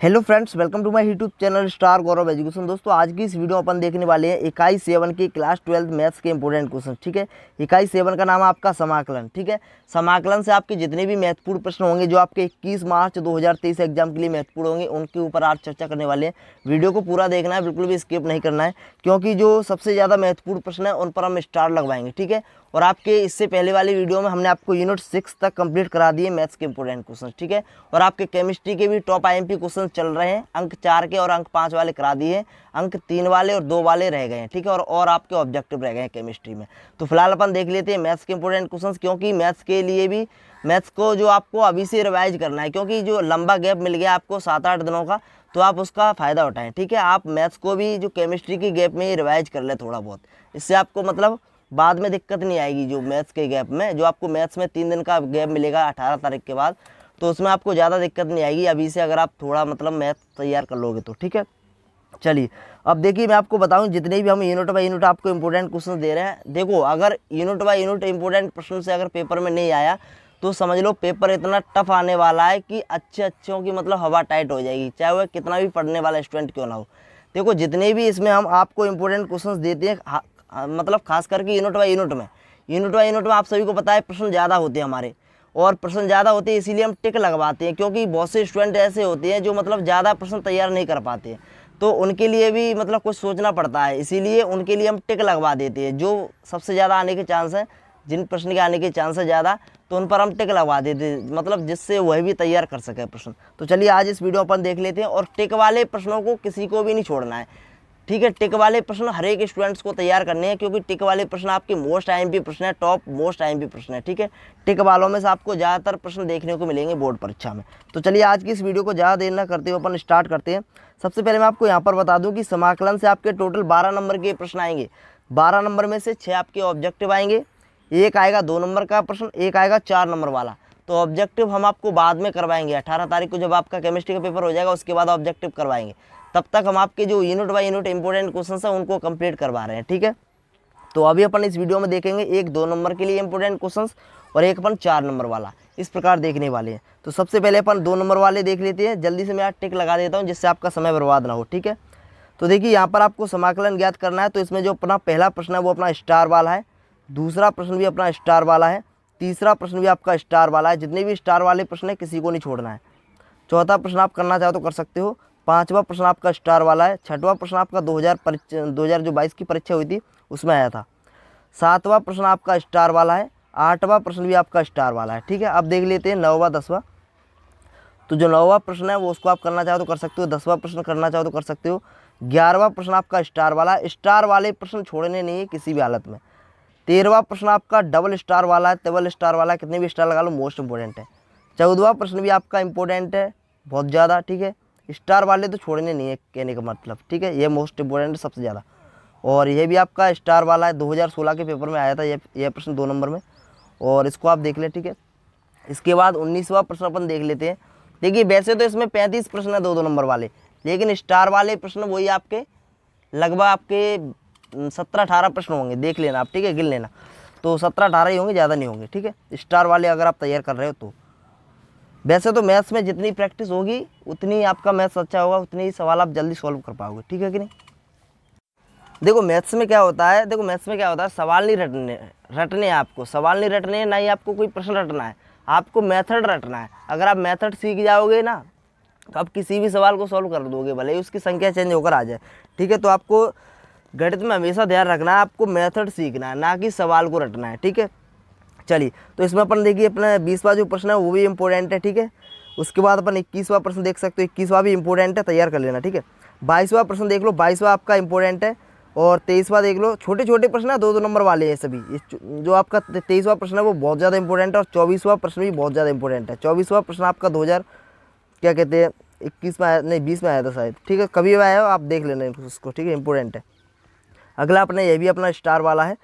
Hello friends, welcome to my YouTube channel star Gaurav education. दोस्तों, आज की इस वीडियो में अपन देखने वाले हैं इकाई 7 की क्लास 12 मैथ्स के इंपॉर्टेंट क्वेश्चन। ठीक है, इकाई 7 का नाम है आपका समाकलन। ठीक है, समाकलन से आपके जितने भी महत्वपूर्ण प्रश्न होंगे जो आपके 21 मार्च 2023 एग्जाम के लिए महत्वपूर्ण होंगे, उनके ऊपर आज चर्चा करने वाले हैं। वीडियो को पूरा देखना है, बिल्कुल भी स्किप नहीं करना है, क्योंकि जो सबसे ज़्यादा महत्वपूर्ण प्रश्न है उन पर हम स्टार लगवाएंगे। ठीक है, और आपके इससे पहले वाली वीडियो में हमने आपको यूनिट 6 तक कंप्लीट करा दिए मैथ्स के इंपॉर्टेंट क्वेश्चन। ठीक है, और आपके केमिस्ट्री के भी टॉप आईएमपी क्वेश्चन चल रहे हैं। अंक 4 के और अंक 5 वाले करा दिए हैं, अंक 3 वाले और 2 वाले रह गए हैं। ठीक है, और आपके ऑब्जेक्टिव रह गए हैं केमिस्ट्री में। तो फिलहाल अपन देख लेते हैं मैथ्स के इंपॉर्टेंट क्वेश्चन, क्योंकि मैथ्स के लिए भी मैथ्स को जो आपको अभी से रिवाइज करना है, क्योंकि जो लंबा गैप मिल गया आपको 7-8 दिनों का, तो आप उसका फ़ायदा उठाएं। ठीक है, आप मैथ्स को भी जो केमिस्ट्री की गैप में ही रिवाइज कर ले थोड़ा बहुत, इससे आपको मतलब बाद में दिक्कत नहीं आएगी। जो मैथ्स के गैप में, जो आपको मैथ्स में 3 दिन का गैप मिलेगा 18 तारीख के बाद, तो उसमें आपको ज़्यादा दिक्कत नहीं आएगी अभी से, अगर आप थोड़ा मतलब मैथ तैयार कर लोगे तो। ठीक है, चलिए अब देखिए, मैं आपको बताऊं जितने भी हम यूनिट बाय यूनिट आपको इंपॉर्टेंट क्वेश्चन दे रहे हैं। देखो, अगर यूनिट बाय यूनिट इंपॉर्टेंट प्रश्न से अगर पेपर में नहीं आया तो समझ लो पेपर इतना टफ आने वाला है कि अच्छों की मतलब हवा टाइट हो जाएगी, चाहे वह कितना भी पढ़ने वाला स्टूडेंट क्यों ना हो। देखो, जितने भी इसमें हम आपको इंपॉर्टेंट क्वेश्चन देते हैं, मतलब खास करके यूनिट बाय यूनिट में आप सभी को पता है प्रश्न ज़्यादा होते हैं हमारे, और प्रश्न ज़्यादा होते हैं इसीलिए हम टिक लगवाते हैं, क्योंकि बहुत से स्टूडेंट ऐसे होते हैं जो मतलब ज़्यादा प्रश्न तैयार नहीं कर पाते हैं, तो उनके लिए भी मतलब कुछ सोचना पड़ता है, इसीलिए उनके लिए हम टिक लगवा देते हैं। जो सबसे ज़्यादा आने के चांस हैं, जिन प्रश्न के आने के चांस है ज़्यादा, तो उन पर हम टिक लगवा देते हैं, मतलब जिससे वह भी तैयार कर सके प्रश्न। तो चलिए आज इस वीडियो अपन देख लेते हैं, और टिक वाले प्रश्नों को किसी को भी नहीं छोड़ना है। ठीक है, टिक वाले प्रश्न हर एक स्टूडेंट्स को तैयार करने हैं, क्योंकि टिक वाले प्रश्न आपके मोस्ट आईएमपी प्रश्न है, टॉप मोस्ट आईएमपी प्रश्न है। ठीक है, टिक वालों में से आपको ज़्यादातर प्रश्न देखने को मिलेंगे बोर्ड परीक्षा में। तो चलिए आज की इस वीडियो को ज़्यादा देर न करते हुए अपन स्टार्ट करते हैं। सबसे पहले मैं आपको यहाँ पर बता दूँ कि समाकलन से आपके टोटल 12 नंबर के प्रश्न आएंगे। 12 नंबर में से 6 आपके ऑब्जेक्टिव आएंगे, एक आएगा 2 नंबर का प्रश्न, एक आएगा 4 नंबर वाला। तो ऑब्जेक्टिव हम आपको बाद में करवाएंगे, 18 तारीख को जब आपका केमिस्ट्री का पेपर हो जाएगा उसके बाद ऑब्जेक्टिव करवाएंगे। तब तक हम आपके जो unit by unit important question है उनको कंप्लीट करवा रहे हैं। ठीक है, तो अभी अपन इस वीडियो में देखेंगे एक 2 नंबर के लिए इंपॉर्टेंट क्वेश्चन और एक अपन 4 नंबर वाला, इस प्रकार देखने वाले हैं। तो सबसे पहले अपन 2 नंबर वाले देख लेते हैं। जल्दी से मैं टिक लगा देता हूँ जिससे आपका समय बर्बाद ना हो। ठीक है, तो देखिए यहाँ पर आपको समाकलन ज्ञात करना है, तो इसमें जो अपना पहला प्रश्न है वो अपना स्टार वाला है, दूसरा प्रश्न भी अपना स्टार वाला है, तीसरा प्रश्न भी आपका स्टार वाला है। जितने भी स्टार वाले प्रश्न है किसी को नहीं छोड़ना है। चौथा प्रश्न आप करना चाहो तो कर सकते हो, पांचवा प्रश्न आपका स्टार वाला है, छठवां प्रश्न आपका 2000 जो 22 की परीक्षा हुई थी उसमें आया था, सातवां प्रश्न आपका स्टार वाला है, आठवां प्रश्न भी आपका स्टार वाला है। ठीक है, अब देख लेते हैं 9वां 10वां। तो जो 9वां प्रश्न है वो उसको आप करना चाहो तो कर सकते हो, 10वां प्रश्न करना चाहो तो कर सकते हो, 11वां प्रश्न आपका स्टार वाला है, स्टार वाले प्रश्न छोड़ने नहीं है किसी भी हालत में। 13वां प्रश्न आपका डबल स्टार वाला है, डबल स्टार वाला है, कितने भी स्टार लगा लो, मोस्ट इंपॉर्टेंट है। 14वां प्रश्न भी आपका इंपॉर्टेंट है बहुत ज़्यादा। ठीक है, स्टार वाले तो छोड़ने नहीं है कहने का मतलब। ठीक है, ये मोस्ट इंपॉर्टेंट है सबसे ज़्यादा, और ये भी आपका स्टार वाला है, 2016 के पेपर में आया था ये प्रश्न 2 नंबर में, और इसको आप देख लें। ठीक है, इसके बाद 19वां प्रश्न अपन देख लेते हैं। देखिए, वैसे तो इसमें 35 प्रश्न है 2-2 नंबर वाले, लेकिन स्टार वाले प्रश्न वही आपके लगभग आपके 17-18 प्रश्न होंगे, देख लेना आप। ठीक है, गिन लेना, तो 17-18 ही होंगे, ज़्यादा नहीं होंगे। ठीक है, स्टार वाले अगर आप तैयार कर रहे हो तो। वैसे तो मैथ्स में जितनी प्रैक्टिस होगी उतनी आपका मैथ्स अच्छा होगा, उतने ही सवाल आप जल्दी सॉल्व कर पाओगे। ठीक है कि नहीं। देखो मैथ्स में क्या होता है, सवाल नहीं रटने हैं आपको, सवाल नहीं रटने हैं, ना ही आपको कोई प्रश्न रटना है, आपको मेथड रटना है। अगर आप मेथड सीख जाओगे ना तो आप किसी भी सवाल को सॉल्व कर दोगे, भले ही उसकी संख्या चेंज होकर आ जाए। ठीक है, तो आपको गणित में हमेशा ध्यान रखना है, आपको मेथड सीखना है, ना कि सवाल को रटना है। ठीक है, चलिए तो इसमें अपन देखिए अपना 20वां जो प्रश्न है वो भी इंपॉर्टेंट है। ठीक है, उसके बाद अपन 21वां प्रश्न देख सकते हो, 21वां भी इंपॉर्टेंट है, तैयार कर लेना। ठीक है, 22वां प्रश्न देख लो, 22वां आपका इंपॉर्टेंट है, और 23वां देख लो। छोटे छोटे प्रश्न है, 2-2 नंबर वाले हैं सभी। जो आपका 23वां प्रश्न है वो बहुत ज़्यादा इंपॉर्टेंट है, और 24वां प्रश्न भी बहुत ज़्यादा इंपॉर्टेंट है। 24वां प्रश्न आपका 2000 क्या कहते हैं 21 में आया, नहीं 20 में आया था शायद। ठीक है, कभी आया हो आप देख लेना उसको। ठीक है, इंपॉर्टेंट है। अगला अपना ये भी अपना स्टार वाला है।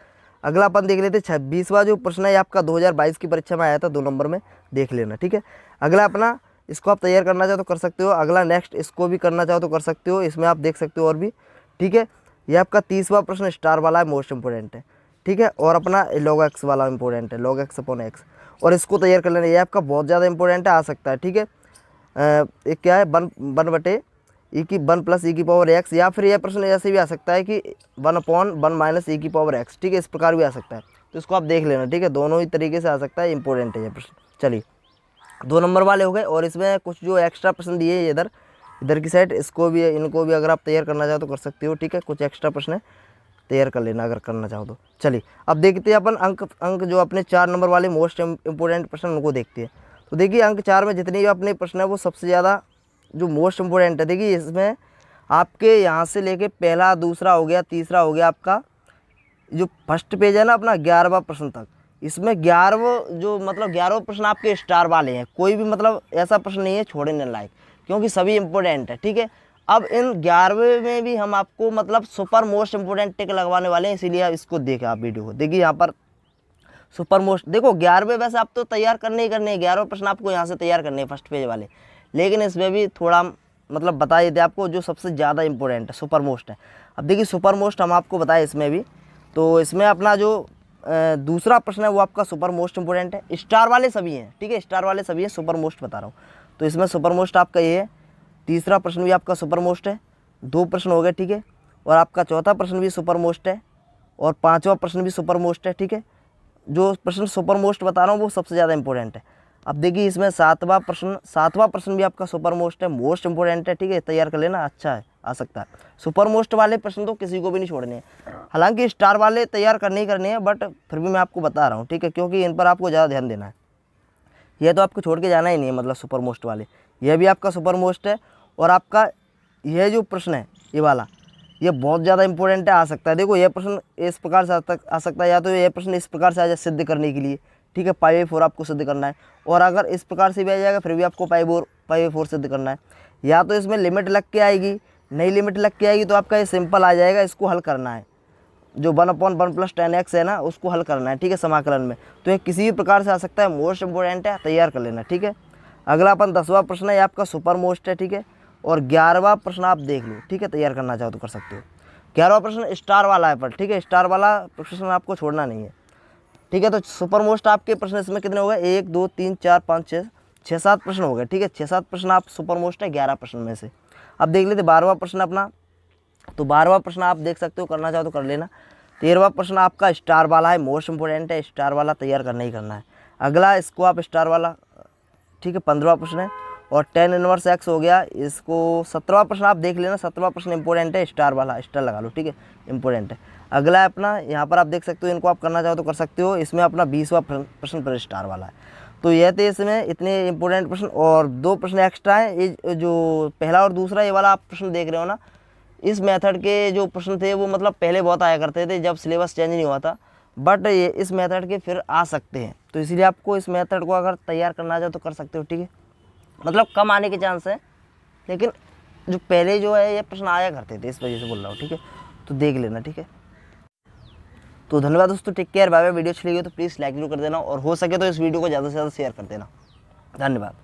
अगला अपन देख लेते हैं 26वां जो प्रश्न है आपका 2022 की परीक्षा में आया था 2 नंबर में, देख लेना। ठीक है, अगला अपना इसको आप तैयार करना चाहो तो कर सकते हो। अगला नेक्स्ट इसको भी करना चाहो तो कर सकते हो, इसमें आप देख सकते हो और भी। ठीक है, ये आपका 30वां प्रश्न स्टार वाला है, मोस्ट इंपॉर्टेंट है। ठीक है, और अपना log x वाला इंपॉर्टेंट है, log x/x, और इसको तैयार कर लेना, ये आपका बहुत ज़्यादा इंपॉर्टेंट है, आ सकता है। ठीक है, एक क्या है 1/(e)+e⁴x, या फिर यह प्रश्न ऐसे भी आ सकता है कि 1/(1 - e⁴x), ठीक है, इस प्रकार भी आ सकता है। तो इसको आप देख लेना, ठीक है, दोनों ही तरीके से आ सकता है, इंपॉर्टेंट है ये प्रश्न। चलिए 2 नंबर वाले हो गए, और इसमें कुछ जो एक्स्ट्रा प्रश्न दिए हैं इधर इधर की साइड, इसको भी इनको भी अगर आप तैयार करना चाहो तो कर सकते हो, ठीक है, कुछ एक्स्ट्रा प्रश्न है, तैयार कर लेना अगर करना चाहो तो। चलिए अब देखते हैं अपन अंक जो अपने 4 नंबर वाले मोस्ट इंपोर्टेंट प्रश्न उनको देखते हैं। तो देखिए अंक 4 में जितने भी अपने प्रश्न है वो सबसे ज़्यादा जो मोस्ट इंपोर्टेंट है, देखिए इसमें आपके यहाँ से लेके पहला, दूसरा हो गया, तीसरा हो गया, आपका जो फर्स्ट पेज है ना अपना 11वां प्रश्न तक, इसमें 11वां जो मतलब 11वां प्रश्न आपके स्टार वाले हैं, कोई भी मतलब ऐसा प्रश्न नहीं है छोड़ने लायक, क्योंकि सभी इंपॉर्टेंट है, ठीक है। अब इन 11वें में भी हम आपको मतलब सुपर मोस्ट इंपोर्टेंट टिक लगवाने वाले हैं, इसीलिए आप इसको देखें, आप वीडियो को देखिए। यहाँ पर सुपर मोस्ट देखो 11वें वैसे आप तो तैयार करने ही करने हैं, 11वें प्रश्न आपको यहाँ से तैयार करने हैं फर्स्ट पेज वाले, लेकिन इसमें भी थोड़ा मतलब बता देते आपको जो सबसे ज़्यादा इंपॉर्टेंट है, सुपर मोस्ट है। अब देखिए सुपर मोस्ट हम आपको बताए इसमें भी, तो इसमें अपना जो दूसरा प्रश्न है वो आपका सुपर मोस्ट इंपोर्टेंट है, स्टार वाले सभी हैं, ठीक है, स्टार वाले सभी हैं, सुपर मोस्ट बता रहा हूँ। तो इसमें सुपर मोस्ट आपका ये है, तीसरा प्रश्न भी आपका सुपर मोस्ट है, 2 प्रश्न हो गए, ठीक है, और आपका चौथा प्रश्न भी सुपर मोस्ट है, और 5वां प्रश्न भी सुपर मोस्ट है, ठीक है। जो प्रश्न सुपर मोस्ट बता रहा हूँ वो सबसे ज़्यादा इंपॉर्टेंट है। अब देखिए इसमें 7वां प्रश्न भी आपका सुपर मोस्ट है, मोस्ट इंपॉर्टेंट है, ठीक है, तैयार कर लेना, अच्छा है, आ सकता है। सुपर मोस्ट वाले प्रश्न तो किसी को भी नहीं छोड़ने हैं, हालांकि स्टार वाले तैयार करने ही करने हैं, बट फिर भी मैं आपको बता रहा हूँ, ठीक है, क्योंकि इन पर आपको ज़्यादा ध्यान देना है। यह तो आपको छोड़ के जाना ही नहीं है, मतलब सुपर मोस्ट वाले, यह भी आपका सुपर मोस्ट है। और आपका यह जो प्रश्न है ये वाला, ये बहुत ज़्यादा इंपॉर्टेंट है, आ सकता है। देखो यह प्रश्न इस प्रकार से आ सकता है, या तो यह प्रश्न इस प्रकार से आ जाए सिद्ध करने के लिए, ठीक है, π/4 आपको सिद्ध करना है, और अगर इस प्रकार से भी आ जाएगा फिर भी आपको π/4 सिद्ध करना है। या तो इसमें लिमिट लग के आएगी, नई लिमिट लग के आएगी तो आपका ये सिंपल आ जाएगा, इसको हल करना है, जो 1/1 + 10x है ना उसको हल करना है, ठीक है, समाकलन में। तो ये किसी भी प्रकार से आ सकता है, मोस्ट इंपॉर्टेंट है, तैयार कर लेना, ठीक है। अगला अपन 10वां प्रश्न है, ये आपका सुपर मोस्ट है, ठीक है, और 11वां प्रश्न आप देख लो, ठीक है, तैयार करना चाहो तो कर सकते हो। 11वां प्रश्न स्टार वाला है पर, ठीक है, स्टार वाला प्रश्न आपको छोड़ना नहीं है, ठीक है। तो सुपर मोस्ट आपके प्रश्न इसमें कितने हो गए, 1 2 3 4 5 6 7 प्रश्न हो गए, ठीक है, 6-7 प्रश्न आप सुपर मोस्ट है 11 प्रश्न में से। अब देख लेते 12वां प्रश्न अपना, तो 12वां प्रश्न आप देख सकते हो, करना चाहो तो कर लेना। 13वां प्रश्न आपका स्टार वाला है, मोस्ट इंपोर्टेंट है, स्टार वाला तैयार करना ही करना है। अगला इसको आप स्टार वाला, ठीक है, 15वां प्रश्न है, और tan इनवर्स x हो गया, इसको 17वां प्रश्न आप देख लेना, 17वां प्रश्न इंपॉर्टेंट है, स्टार वाला, स्टार लगा लो, ठीक है, इंपॉर्टेंट है। अगला है अपना, यहाँ पर आप देख सकते हो, इनको आप करना चाहो तो कर सकते हो, इसमें अपना 20वां प्रश्न पर स्टार वाला है। तो यह थे इसमें इतने इंपॉर्टेंट प्रश्न, और 2 प्रश्न एक्स्ट्रा हैं, ये जो पहला और दूसरा ये वाला आप प्रश्न देख रहे हो ना, इस मेथड के जो प्रश्न थे वो मतलब पहले बहुत आया करते थे जब सिलेबस चेंज नहीं हुआ था, बट ये इस मेथड के फिर आ सकते हैं, तो इसलिए आपको इस मेथड को अगर तैयार करना चाहो तो कर सकते हो, ठीक है। मतलब कम आने के चांस है, लेकिन जो पहले जो है ये प्रश्न आया करते थे, इस वजह से बोल रहा हूँ, ठीक है, तो देख लेना, ठीक है। तो धन्यवाद दोस्तों, take care, bye bye. Video अच्छी लगी हो तो प्लीज़ लाइक जरूर कर देना, और हो सके तो इस वीडियो को ज़्यादा से ज़्यादा शेयर कर देना। धन्यवाद।